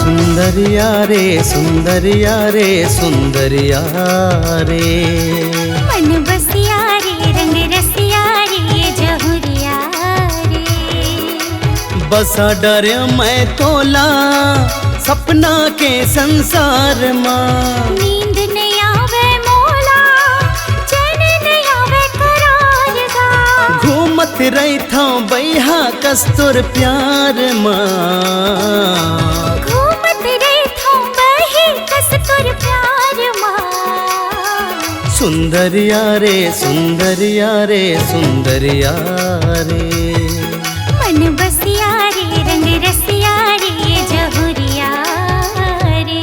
सुंदरिया रे सुंदरिया रे सुंदरिया रे, मन बसिया रे रंग रसिया रे जहुरिया रे। बसा डर मैं तोला सपना के संसार माँ, नींद नहीं आवे मोला चैन नहीं आवे करार दा। घूमत रही था बैहा कस्तूर प्यार माँ, सुंदरिया रे सुंदरिया रे सुंदरिया रे, मन बसिया रे रंग रसिया रे जहुरिया रे।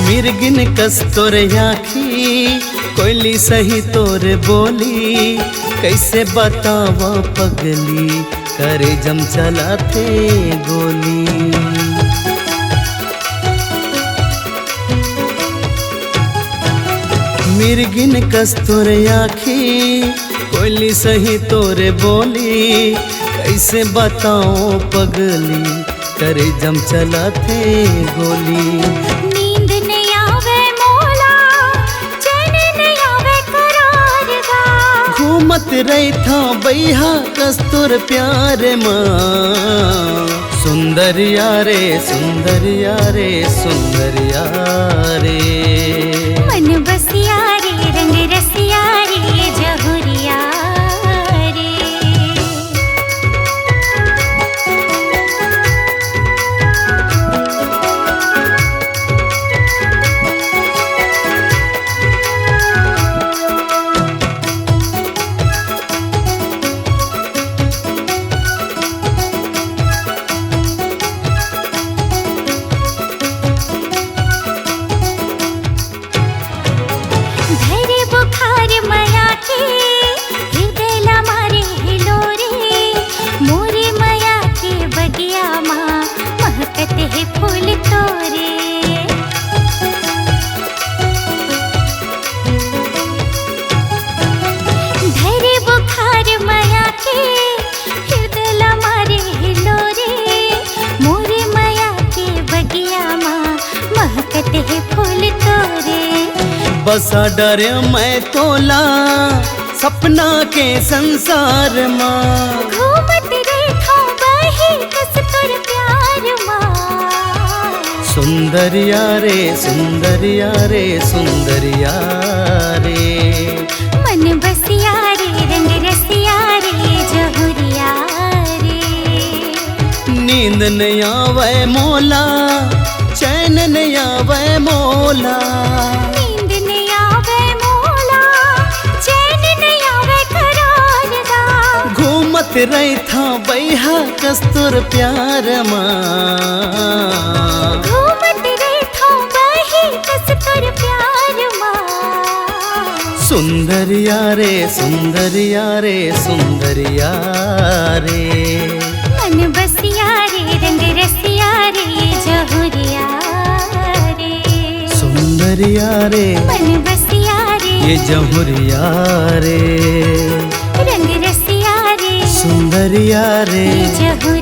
मिर्गिन कस्तूर आँखी कोयली सही तोर बोली, कैसे बतावा पगली करे जम चलाते गोली। मिर्गिन कस्तूर आँखी कोयली सही तोर बोली, कैसे बताओ पगली करे जम चलाते गोली। घूमत रही था बैहा कस्तूर प्यार माँ, सुंदरिया रे सुंदरिया रे सुंदरिया रे, मन बसिया रे रंग रसिया रे जहुरिया रे। बसा डर मैं तोला सपना के संसार माँ, घूमत रेखा बही कस्तूर प्यार माँ। सुंदरिया रे सुंदरिया रे सुंदरिया रे, मन बसिया रे रंग रसिया रे जहुरिया रे। नींद नहीं आवे मोला चैन नहीं आवे मोला, नींद नहीं आवे मोला चैन नहीं आवे करार दा। घूमत रही था बैहा कस्तूर प्यार माँ, घूमत रही था बही कस्तूर प्यार माँ। सुंदरिया रे सुंदरिया रे सुंदरिया रे, मन बसिया रे रंग रसिया रे जहुरिया रे। सुंदरिया रे मन बसिया रे ये जहुरिया रे, रंग रसिया रे सुंदरिया रे जहुरिया।